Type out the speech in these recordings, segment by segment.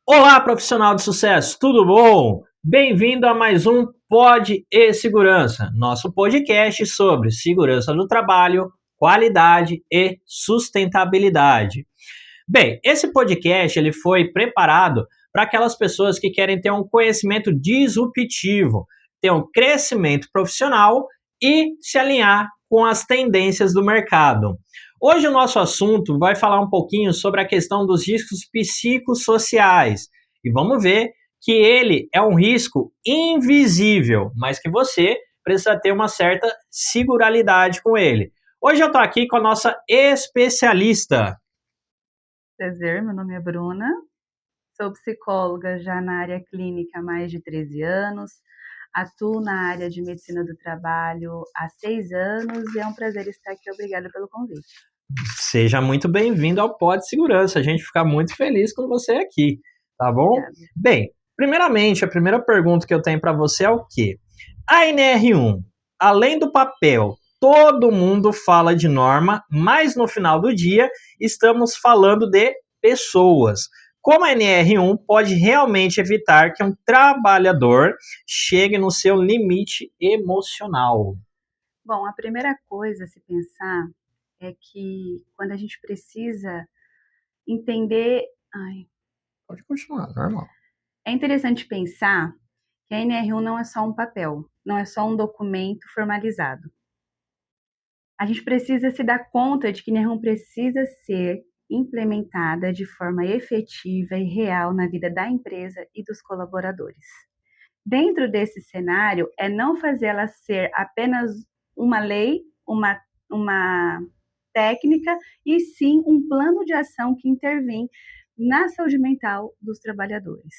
Olá, profissional de sucesso, tudo bom? Bem-vindo a mais um Pod e Segurança, nosso podcast sobre segurança do trabalho, qualidade e sustentabilidade. Bem, esse podcast ele foi preparado para aquelas pessoas que querem ter um conhecimento disruptivo, ter um crescimento profissional e se alinhar com as tendências do mercado. Hoje o nosso assunto vai falar um pouquinho sobre a questão dos riscos psicossociais e vamos ver que ele é um risco invisível, mas que você precisa ter uma certa seguralidade com ele. Hoje eu estou aqui com a nossa especialista. Prazer, meu nome é Bruna, sou psicóloga já na área clínica há mais de 13 anos, atuo na área de medicina do trabalho há 6 anos e é um prazer estar aqui. Obrigada pelo convite. Seja muito bem-vindo ao Pod Segurança. A gente fica muito feliz com você aqui, tá bom? Obrigada. Bem, primeiramente, a primeira pergunta que eu tenho para você é o quê? A NR1, além do papel, todo mundo fala de norma, mas no final do dia estamos falando de pessoas. Como a NR1 pode realmente evitar que um trabalhador chegue no seu limite emocional? Bom, a primeira coisa a se pensar é que quando a gente precisa entender. Pode continuar, normal. É interessante pensar que a NR1 não é só um papel, não é só um documento formalizado. A gente precisa se dar conta de que NER1 precisa ser implementada de forma efetiva e real na vida da empresa e dos colaboradores. Dentro desse cenário, é não fazer ela ser apenas uma lei, uma técnica, e sim um plano de ação que intervém na saúde mental dos trabalhadores.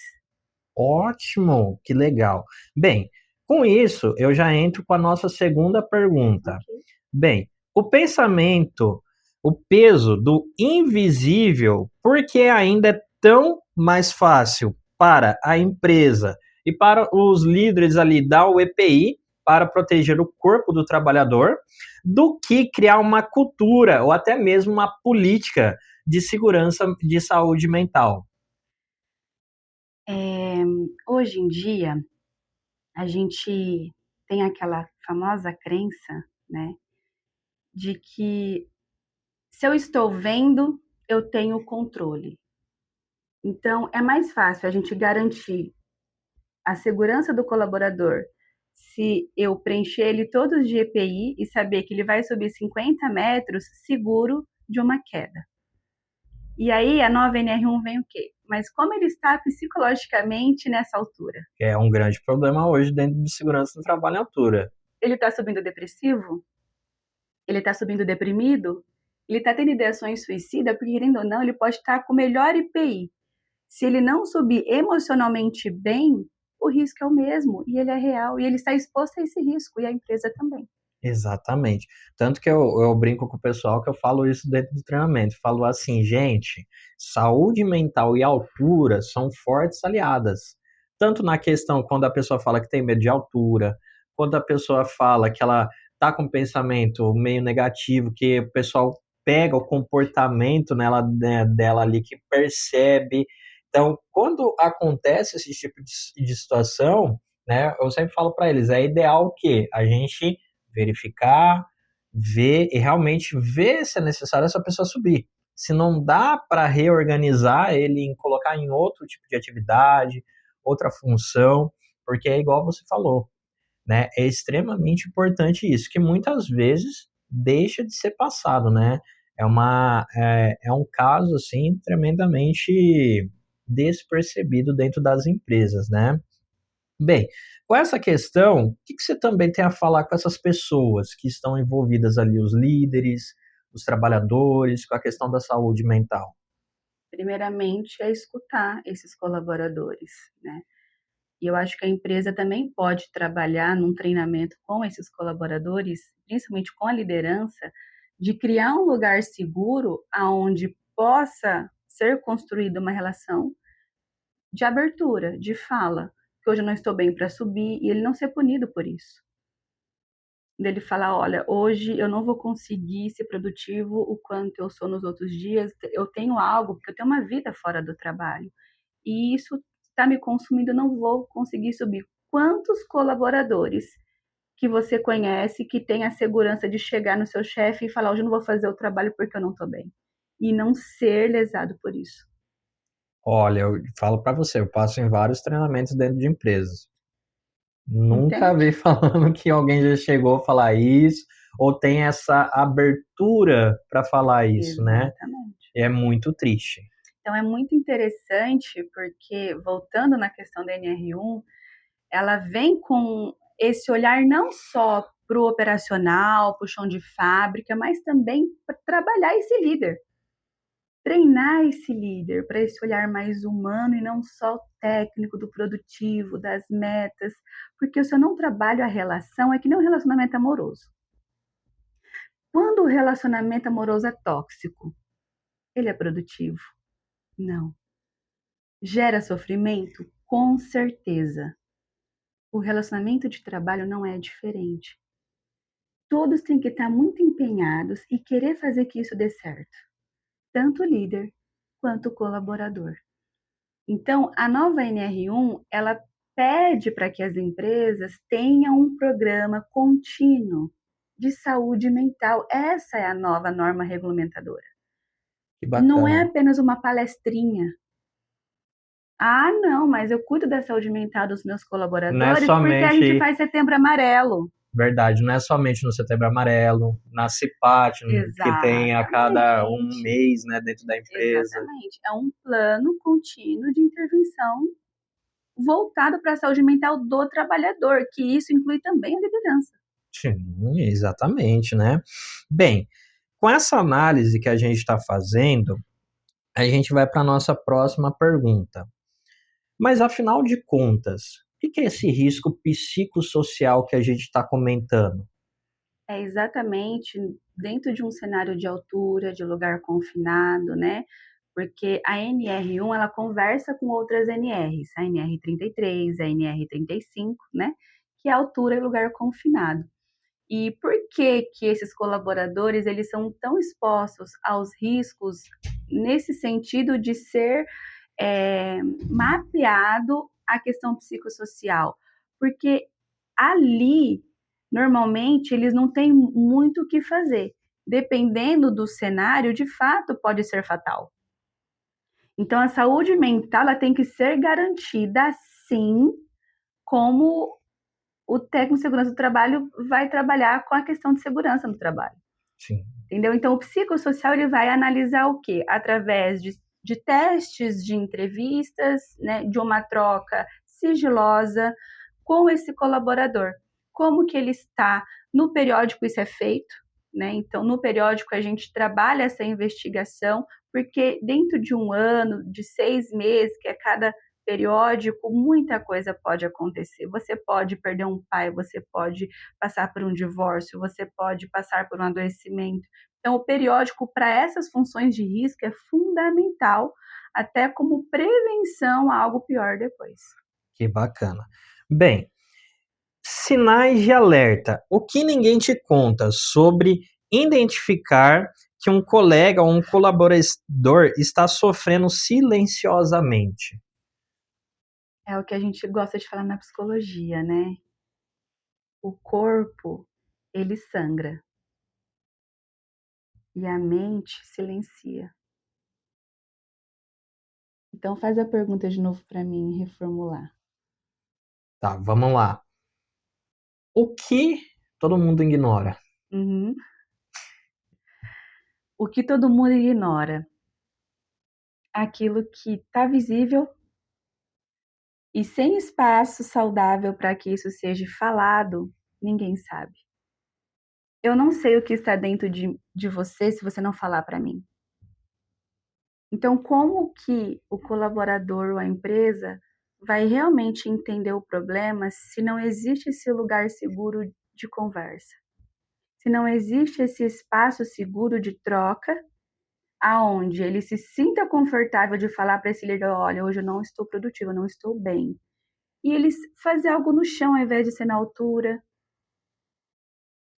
Ótimo, que legal. Bem, com isso eu já entro com a nossa segunda pergunta. Ok? Bem, o pensamento, o peso do invisível, por que ainda é tão mais fácil para a empresa e para os líderes ali da UEPI para proteger o corpo do trabalhador, do que criar uma cultura ou até mesmo uma política de segurança de saúde mental? Hoje em dia, a gente tem aquela famosa crença, né, de que se eu estou vendo, eu tenho controle. Então, é mais fácil a gente garantir a segurança do colaborador se eu preencher ele todos de EPI e saber que ele vai subir 50 metros seguro de uma queda. E aí a nova NR1 vem o quê? Mas como ele está psicologicamente nessa altura? É um grande problema hoje dentro de segurança do trabalho em altura. Ele está subindo depressivo? Ele está subindo deprimido? Ele está tendo ideações suicida? Porque, querendo ou não, ele pode estar com o melhor IPI. Se ele não subir emocionalmente bem, o risco é o mesmo e ele é real e ele está exposto a esse risco e a empresa também. Exatamente. Tanto que eu brinco com o pessoal que eu falo isso dentro do treinamento. Falo assim, gente, saúde mental e altura são fortes aliadas. Tanto na questão quando a pessoa fala que tem medo de altura, quando a pessoa fala que ela tá com um pensamento meio negativo, que o pessoal pega o comportamento nela, né, dela ali, que percebe. Então, quando acontece esse tipo de situação, né, eu sempre falo para eles, é ideal que a gente verificar, ver e realmente ver se é necessário essa pessoa subir. Se não dá para reorganizar ele em colocar em outro tipo de atividade, outra função, porque é igual você falou, né? É extremamente importante isso, que muitas vezes deixa de ser passado, né? É um caso assim tremendamente despercebido dentro das empresas, né? Bem, com essa questão, o que você também tem a falar com essas pessoas que estão envolvidas ali, os líderes, os trabalhadores, com a questão da saúde mental? Primeiramente, é escutar esses colaboradores, né? E eu acho que a empresa também pode trabalhar num treinamento com esses colaboradores, principalmente com a liderança, de criar um lugar seguro aonde possa ser construída uma relação de abertura, de fala, que hoje eu não estou bem para subir e ele não ser punido por isso. Dele falar: "Olha, hoje eu não vou conseguir ser produtivo o quanto eu sou nos outros dias, eu tenho algo, porque eu tenho uma vida fora do trabalho". e isso está me consumindo, eu não vou conseguir subir. Quantos colaboradores que você conhece que tem a segurança de chegar no seu chefe e falar: hoje eu não vou fazer o trabalho porque eu não estou bem, e não ser lesado por isso? Olha, eu falo para você, eu passo em vários treinamentos dentro de empresas. Nunca Entende? vi falando que alguém já chegou a falar isso, ou tem essa abertura para falar isso, né? Exatamente. É muito triste. Então é muito interessante, porque voltando na questão da NR1, ela vem com esse olhar não só para o operacional, para o chão de fábrica, mas também para trabalhar esse líder, treinar esse líder para esse olhar mais humano e não só o técnico do produtivo, das metas, porque se eu não trabalho a relação, é que nem um relacionamento amoroso. Quando o relacionamento amoroso é tóxico, ele é produtivo? Não. Gera sofrimento? Com certeza. O relacionamento de trabalho não é diferente. Todos têm que estar muito empenhados e querer fazer que isso dê certo, tanto o líder quanto o colaborador. Então, a nova NR1, ela pede para que as empresas tenham um programa contínuo de saúde mental. Essa é a nova norma regulamentadora. Que Não é bacana. apenas uma palestrinha. Ah, não, mas eu cuido da saúde mental dos meus Não é colaboradores porque a gente somente, faz Setembro Amarelo. verdade, não é somente no Setembro Amarelo, na CIPAT, que tem a cada um Exatamente, mês, né, dentro da empresa. exatamente. É um plano contínuo de intervenção voltado para a saúde mental do trabalhador, que isso inclui também a liderança. Sim, exatamente, né? Bem, com essa análise que a gente está fazendo, a gente vai para a nossa próxima pergunta. Mas afinal de contas, o que é esse risco psicossocial que a gente está comentando? É exatamente dentro de um cenário de altura, de lugar confinado, né? Porque a NR1 ela conversa com outras NRs, a NR33, a NR35, né? Que é altura e lugar confinado. E por que que esses colaboradores eles são tão expostos aos riscos nesse sentido de ser mapeado a questão psicossocial? Porque ali, normalmente, eles não têm muito o que fazer. Dependendo do cenário, de fato, pode ser fatal. Então, a saúde mental ela tem que ser garantida, assim como o técnico de segurança do trabalho vai trabalhar com a questão de segurança no trabalho. Sim, Entendeu? Então, o psicossocial ele vai analisar o quê? Através de testes, de entrevistas, né, de uma troca sigilosa com esse colaborador. Como que ele está? No periódico isso é feito, né? Então, no periódico a gente trabalha essa investigação, porque dentro de um ano, de 6 meses, que é cada periódico, muita coisa pode acontecer. Você pode perder um pai, você pode passar por um divórcio, você pode passar por um adoecimento. Então, o periódico, para essas funções de risco, é fundamental, até como prevenção a algo pior depois. que bacana. Bem, sinais de alerta. O que ninguém te conta sobre identificar que um colega ou um colaborador está sofrendo silenciosamente? É o que a gente gosta de falar na psicologia, né? O corpo, ele sangra e a mente silencia. Então faz a pergunta de novo para mim reformular. Tá, vamos lá. O que todo mundo ignora? Uhum. O que todo mundo ignora? Aquilo que está visível e sem espaço saudável para que isso seja falado, ninguém sabe. Eu não sei o que está dentro de você se você não falar para mim. Então, como que o colaborador ou a empresa vai realmente entender o problema se não existe esse lugar seguro de conversa? Se não existe esse espaço seguro de troca, aonde ele se sinta confortável de falar para esse líder: olha, hoje eu não estou produtivo, eu não estou bem. E eles fazer algo no chão ao invés de ser na altura.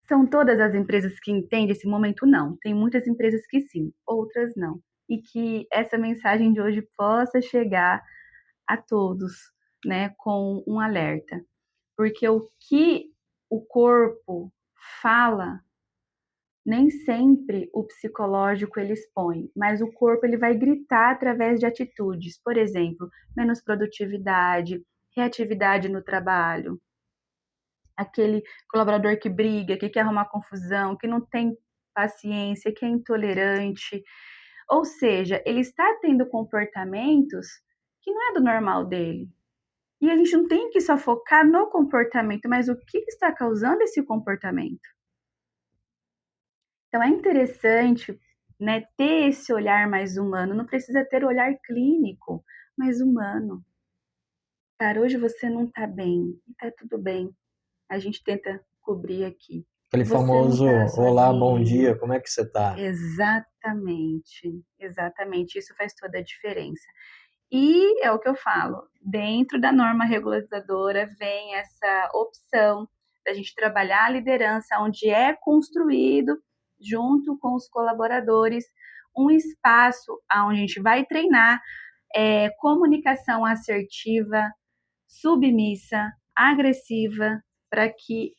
São todas as empresas que entendem esse momento? Não. Tem muitas empresas que sim, outras não. E que essa mensagem de hoje possa chegar a todos, né, com um alerta, porque o que o corpo fala, nem sempre o psicológico ele expõe, mas o corpo ele vai gritar através de atitudes, por exemplo, menos produtividade, reatividade no trabalho, aquele colaborador que briga, que quer arrumar confusão, que não tem paciência, que é intolerante. Ou seja, ele está tendo comportamentos que não é do normal dele. E a gente não tem que só focar no comportamento, mas o que está causando esse comportamento. Então é interessante, né, ter esse olhar mais humano, não precisa ter o olhar clínico, mas humano. Cara, hoje você não está bem, e tá tudo bem. A gente tenta cobrir aqui. Aquele Você não famoso está olá, bom sozinho. dia, como é que você tá? Exatamente, exatamente. Isso faz toda a diferença. E é o que eu falo, dentro da norma regularizadora vem essa opção da gente trabalhar a liderança, onde é construído, junto com os colaboradores, um espaço onde a gente vai treinar comunicação assertiva, submissa, agressiva, para que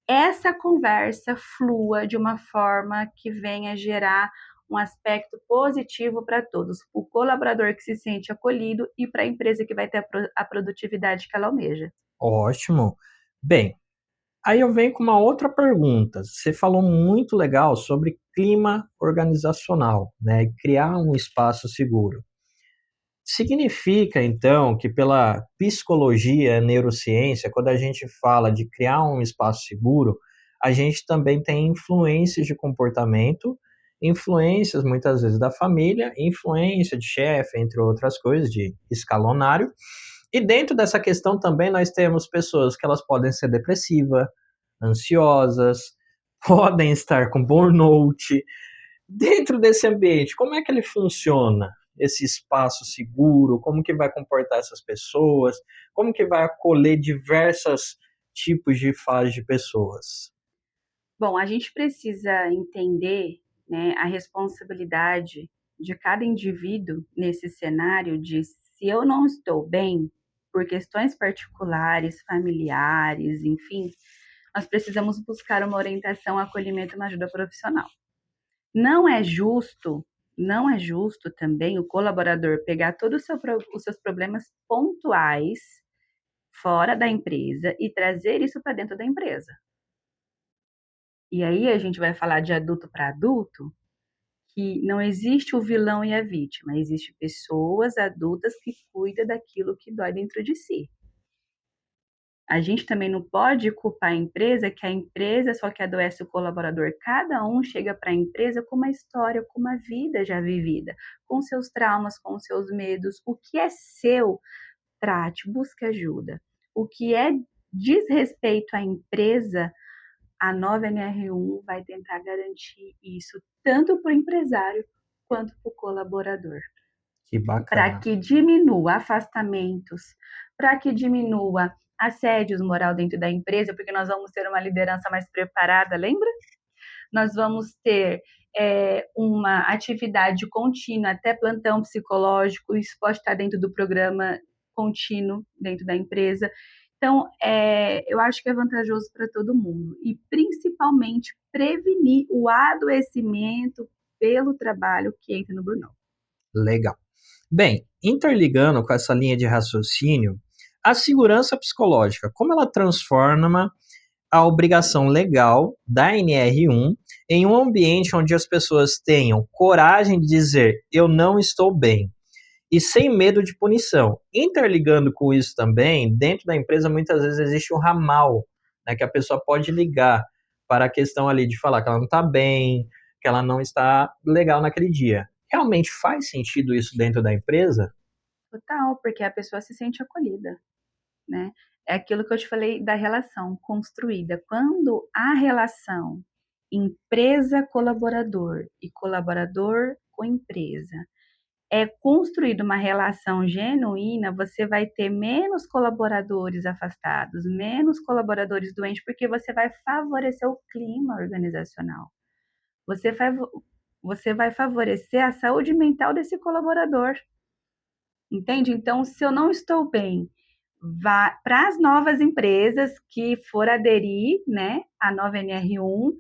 essa conversa flua de uma forma que venha gerar um aspecto positivo para todos, o colaborador que se sente acolhido e para a empresa que vai ter a produtividade que ela almeja. Ótimo. Bem, aí eu venho com uma outra pergunta. Você falou muito legal sobre clima organizacional, né? E criar um espaço seguro. Significa, então, que pela psicologia, neurociência, quando a gente fala de criar um espaço seguro, a gente também tem influências de comportamento, influências muitas vezes da família, influência de chefe, entre outras coisas, de escalonário. E dentro dessa questão também nós temos pessoas que elas podem ser depressivas, ansiosas, podem estar com burnout. Dentro desse ambiente, como é que ele funciona? Esse espaço seguro, como que vai comportar essas pessoas, como que vai acolher diversos tipos de fases de pessoas. Bom, a gente precisa entender, né, a responsabilidade de cada indivíduo nesse cenário de se eu não estou bem por questões particulares, familiares, enfim, nós precisamos buscar uma orientação, acolhimento, uma ajuda profissional. Não é justo, não é justo também o colaborador pegar todos os seus problemas pontuais fora da empresa e trazer isso para dentro da empresa. E aí a gente vai falar de adulto para adulto, que não existe o vilão e a vítima, existe pessoas adultas que cuidam daquilo que dói dentro de si. A gente também não pode culpar a empresa, que a empresa só que adoece o colaborador. Cada um chega para a empresa com uma história, com uma vida já vivida, com seus traumas, com seus medos. O que é seu, trate, busque ajuda. O que é desrespeito à empresa, a nova NR1 vai tentar garantir isso, tanto para o empresário quanto para o colaborador, Que para bacana. que diminua afastamentos, para que diminua assédios moral dentro da empresa, porque nós vamos ter uma liderança mais preparada, lembra? Nós vamos ter uma atividade contínua, até plantão psicológico, isso pode estar dentro do programa contínuo dentro da empresa. Então, eu acho que é vantajoso para todo mundo e principalmente prevenir o adoecimento pelo trabalho que entra no burnout. Legal. Bem, interligando com essa linha de raciocínio, a segurança psicológica, como ela transforma a obrigação legal da NR1 em um ambiente onde as pessoas tenham coragem de dizer eu não estou bem e sem medo de punição. Interligando com isso também, dentro da empresa muitas vezes existe um ramal, né, que a pessoa pode ligar para a questão ali de falar que ela não está bem, que ela não está legal naquele dia. Realmente faz sentido isso dentro da empresa? Total, porque a pessoa se sente acolhida, né? É aquilo que eu te falei da relação construída. Quando a relação empresa-colaborador e colaborador com empresa é construída uma relação genuína, você vai ter menos colaboradores afastados, menos colaboradores doentes, porque você vai favorecer o clima organizacional. Você vai, você vai favorecer a saúde mental desse colaborador. Entende? Então, se eu não estou bem, para as novas empresas que for aderir, né, à nova NR1,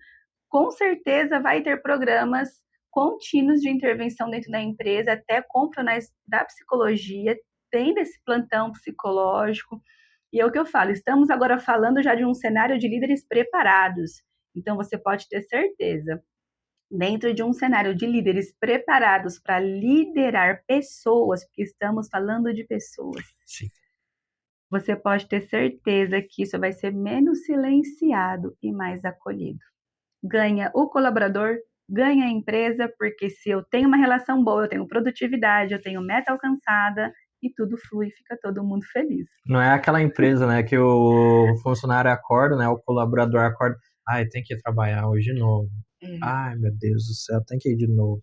com certeza vai ter programas contínuos de intervenção dentro da empresa, até com profissionais da psicologia, tendo esse plantão psicológico. E é o que eu falo, estamos agora falando já de um cenário de líderes preparados. Então, você pode ter certeza, dentro de um cenário de líderes preparados para liderar pessoas, porque estamos falando de pessoas, Sim. você pode ter certeza que isso vai ser menos silenciado e mais acolhido. Ganha o colaborador, ganha a empresa, porque se eu tenho uma relação boa, eu tenho produtividade, eu tenho meta alcançada e tudo flui, fica todo mundo feliz. Não é aquela empresa, né, que o funcionário acorda, né, o colaborador acorda, ai, tem que ir trabalhar hoje de novo. É, Ai, meu Deus do céu, tem que ir de novo.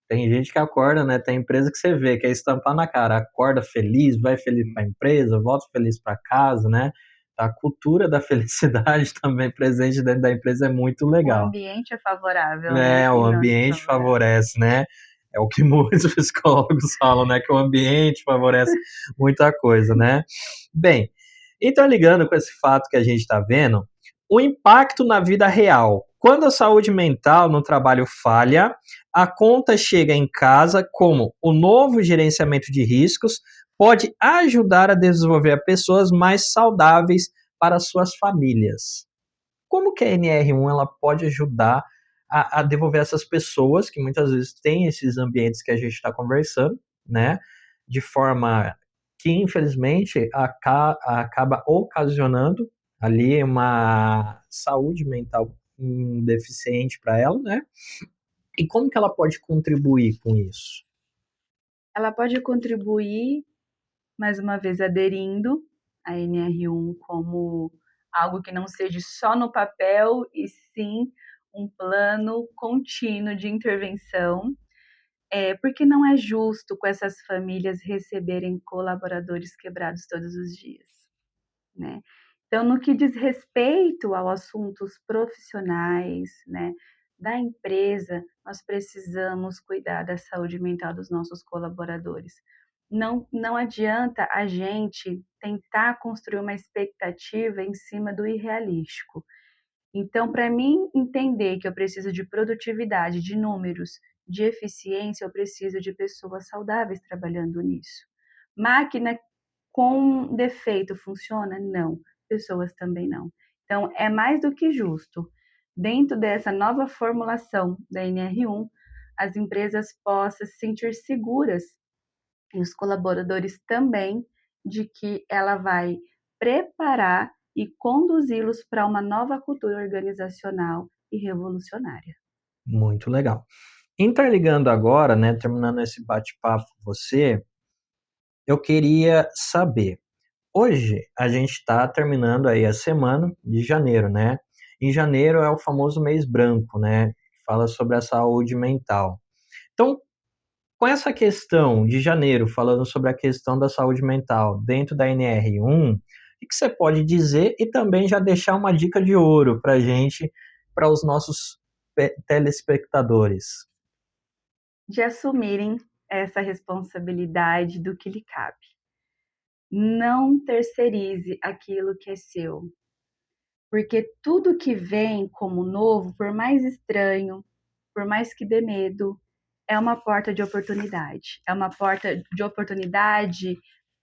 Tem gente que acorda, né? Tem empresa que você vê, que é estampar na cara, acorda feliz, vai feliz para a empresa, volta feliz para casa, né? A cultura da felicidade também presente dentro da empresa é muito o legal. ambiente é favorável, né? É, o E não ambiente desfavorável. favorece, né? É o que muitos psicólogos falam, né? Que o ambiente favorece muita coisa, né? Bem, então ligando com esse fato que a gente está vendo, o impacto na vida real. Quando a saúde mental no trabalho falha, a conta chega em casa como o novo gerenciamento de riscos pode ajudar a desenvolver pessoas mais saudáveis para suas famílias. Como que a NR1 ela pode ajudar a devolver essas pessoas que muitas vezes têm esses ambientes que a gente está conversando, né? De forma que, infelizmente, acaba ocasionando ali uma saúde mental deficiente para ela, né? E como que ela pode contribuir com isso? Ela pode contribuir, mais uma vez, aderindo à NR1 como algo que não seja só no papel, e sim um plano contínuo de intervenção. Porque não é justo com essas famílias receberem colaboradores quebrados todos os dias, né. Então, no que diz respeito aos assuntos profissionais, né, da empresa, nós precisamos cuidar da saúde mental dos nossos colaboradores. Não adianta a gente tentar construir uma expectativa em cima do irrealístico. Então, para mim entender que eu preciso de produtividade, de números, de eficiência, eu preciso de pessoas saudáveis trabalhando nisso. Máquina com defeito funciona? Não. Pessoas também não. Então, é mais do que justo, dentro dessa nova formulação da NR1, as empresas possam se sentir seguras, e os colaboradores também, de que ela vai preparar e conduzi-los para uma nova cultura organizacional e revolucionária. Muito legal. Interligando agora, né, terminando esse bate-papo com você, eu queria saber. Hoje a gente está terminando aí a semana de janeiro, né? Em janeiro é o famoso mês branco, né? Fala sobre a saúde mental. Então, com essa questão de janeiro, falando sobre a questão da saúde mental dentro da NR1, o que você pode dizer e também já deixar uma dica de ouro para a gente, para os nossos telespectadores? De assumirem essa responsabilidade do que lhe cabe. Não terceirize aquilo que é seu, porque tudo que vem como novo, por mais estranho, por mais que dê medo, é uma porta de oportunidade. É uma porta de oportunidade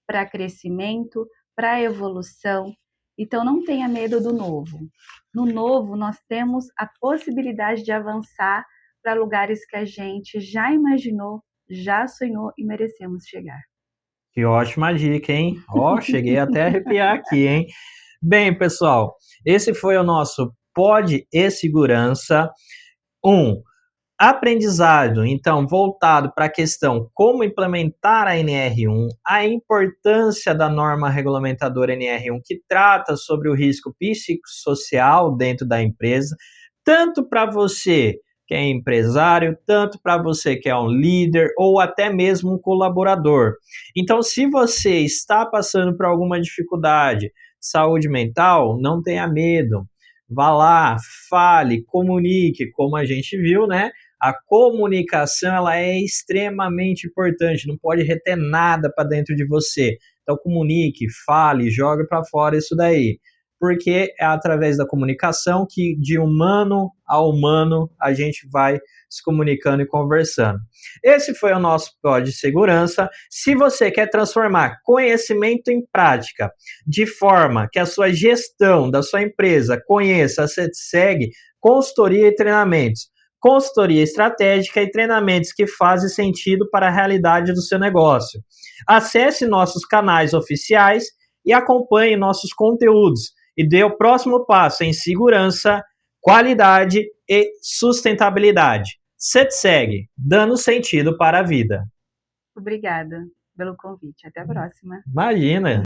para crescimento, para evolução. Então não tenha medo do novo. No novo, nós temos a possibilidade de avançar para lugares que a gente já imaginou, já sonhou e merecemos chegar. Que ótima dica, hein? Ó, cheguei até a arrepiar aqui, hein? Bem, pessoal, esse foi o nosso Pod e Segurança 1. Aprendizado, então, voltado para a questão como implementar a NR1, a importância da norma regulamentadora NR1, que trata sobre o risco psicossocial dentro da empresa, tanto para você que é empresário, tanto para você que é um líder ou até mesmo um colaborador. Então, se você está passando por alguma dificuldade, saúde mental, não tenha medo. Vá lá, fale, comunique, como a gente viu, né? A comunicação ela é extremamente importante, não pode reter nada para dentro de você. Então comunique, fale, jogue para fora isso daí. Porque é através da comunicação que de humano a humano a gente vai se comunicando e conversando. Esse foi o nosso Pod de Segurança. Se você quer transformar conhecimento em prática, de forma que a sua gestão da sua empresa conheça, você segue consultoria e treinamentos. Consultoria estratégica e treinamentos que fazem sentido para a realidade do seu negócio. Acesse nossos canais oficiais e acompanhe nossos conteúdos e dê o próximo passo em segurança, qualidade e sustentabilidade. CETSEG, dando sentido para a vida. Obrigada pelo convite. Até a próxima. Imagina!